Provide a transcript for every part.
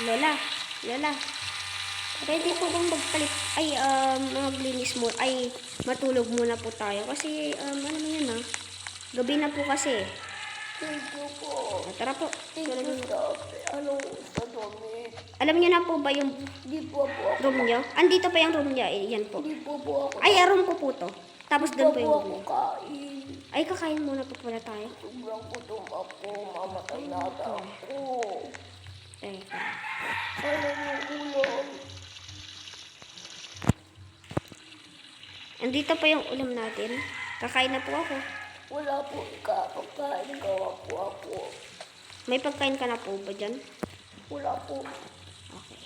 Lola, Lola. Ready po bang magpalit, maglinis mo, matulog muna po tayo. Kasi, ano mo yun gabi na po kasi. Thank you po. Tara po. Thank you sa dami. Alam niyo na po ba yung Di po ako. room niyo? Andito pa yung room niya, yan po. Di po ako. Ay, room ko po to. Tapos doon po yung room ako niya. kain. Ay, kakain muna po pala tayo. Sobrang gutom ako. Mamatay na ako. Teka. Ano yung ulam? Andito pa yung ulam natin. Kakain na po ako. Wala po pagkain. Gawa po ako. May pagkain ka na po ba dyan? Wala po. Okay.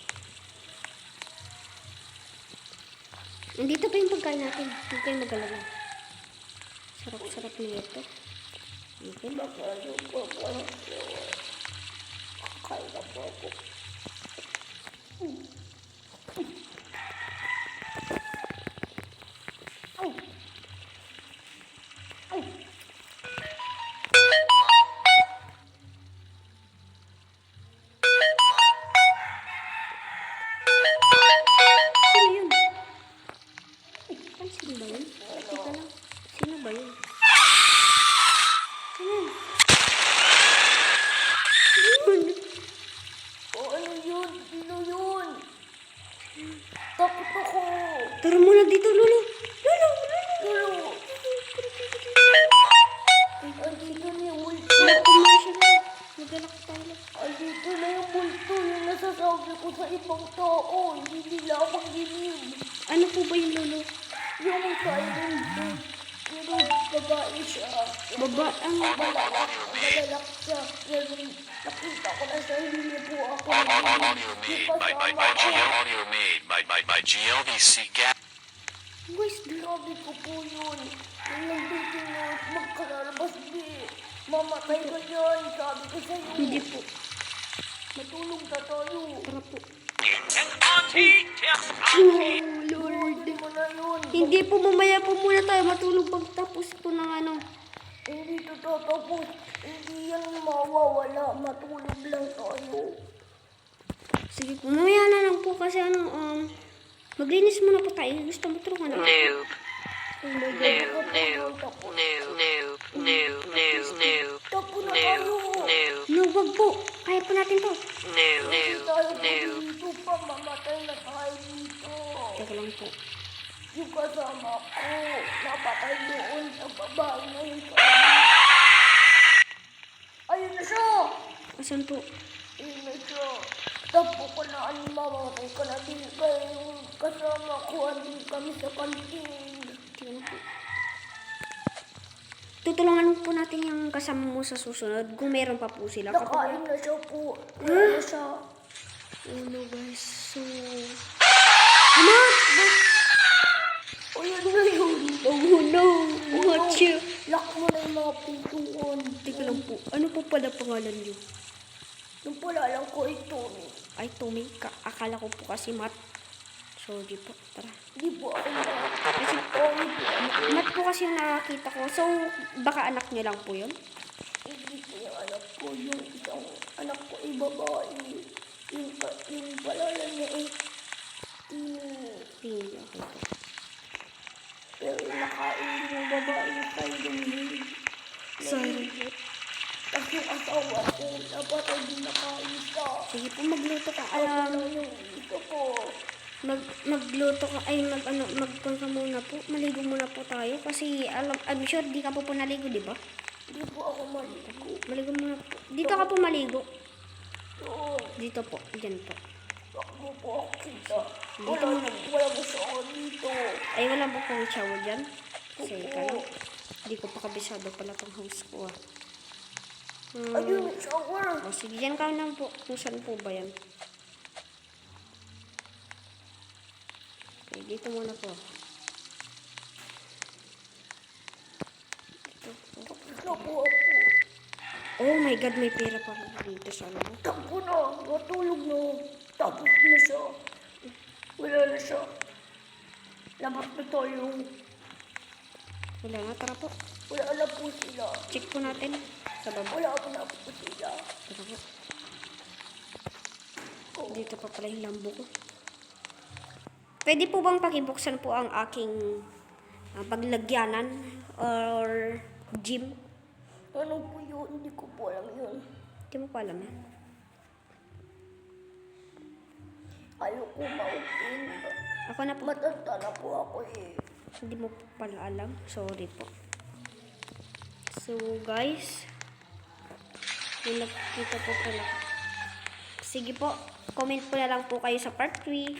Andito pa yung pagkain natin. Huwag kayong mag-alala. Sarap-sarap na ito. Okay. Bakalo po ako. Kakain na po ako. Sino yun? Sino ba yun? Teka lang. Sino ba yun? Sino yun? Ano yun? Sino yun? Takot ako. Tara muna dito, Lolo. Lolo! Lolo. Andito na yung multo. Commercial na. Magalak tayo. Andito na yung multo. Yung nasasabi ko sa ibang tao. Hindi nila akong dinig. Ano po ba yung Lolo? Yung silent book. Pero babae siya. Malalak siya. Yan, nakita ko na sa hindi po ako. Audio made by GLVC Gap. Where's the... Sabi ko po yun. Yung nandito na magkalalabas di. Mamatay ka dyan. Sabi ko sa'yo. Hindi po. Matulog na tayo. Tara po. Oh, Oh, Lord. Hindi mo na yun. Hindi po, mamaya po muna tayo matulog pagtapos po ng ano. Hindi ito tatapos. Hindi yan mawawala. Matulog lang tayo. Sige po, mamaya na lang po kasi maglinis muna po tayo. Gusto mo tulungan ako? noob, Oh my God. noob, noob, noob, noob, noob, noob, Tapo na tayo. noob, No, wag po. Kaya po natin to. noob, Hindi noob, tayo noob. dito pa. Mamatay na tayo dito. Teka lang po. Yung kasama ko. Napatay doon sa babae na yun. Ayun na siya. Asan po? Ayun na siya. Tapo ko na mamatay ka na din kayo. Kasama ko. Andun kami sa kantin. Tingnan po. Tutulungan po natin yung kasama mo sa susunod kung meron pa po sila. Nakain na siya po. Ayun na siya. Ano guys, so... Anak! Ayun na yun. Oh no! What you? Lock mo na yung mga pintuan. Teka lang po. Ano po pala pangalan niyo? Yung pala alam ko ito. Ay, Tommy. Akala ko po kasi Matt. Sorry po. Tara. Hindi po ako na. Kasi Matt po kasi yung nakakita ko. So, baka anak niyo lang po yun? Hindi ko yung anak ko. Yung isang anak ko ay babae. Yung palala niya ay Hindi. Okay po. pero nakain yung babae yung kailangan. Sorry. Tapos yung asawa ko, dapat ay di nakain siya. Sige po, magluto ka. Ano yung ito po. Magluto ka. Ay, magpunta muna po. Maligo muna po tayo. Kasi, I'm sure di ka po naligo, di ba? Hindi po ako maligo. Maligo muna po. Dito ka po maligo. Oo. Dito po. Diyan po. Ako po ako kita. Dito mo na. Wala ko siya ako dito. Ay, wala po pong shower dyan. Kasi, kala. Hindi ko pa kabisado pala tong house ko, Ayun, may shower. O, sige, dyan ka na po. Kung saan po ba yan? Okay, dito muna po. Dito po. Tapos na po ako. Oh my God, may pera pa dito sa ano. Takbo na. Matulog na. Tapos na siya. Wala na siya. Labas na tayo. Wala na, tara po. Wala na po sila. Check po natin sa baba. Wala na po sila. Tara po. Dito pa pala yung lambo ko. Pwede po bang pakibuksan po ang aking paglagyanan or gym? Ano po yun? Hindi ko po alam yun. Hindi mo pa alam yan. Ayoko ma-open. Ako na po. Matanda na po ako eh. Hindi mo pala alam. Sorry po. So, guys. May nakikita po pala. Sige po. Comment po na lang po kayo sa part 3.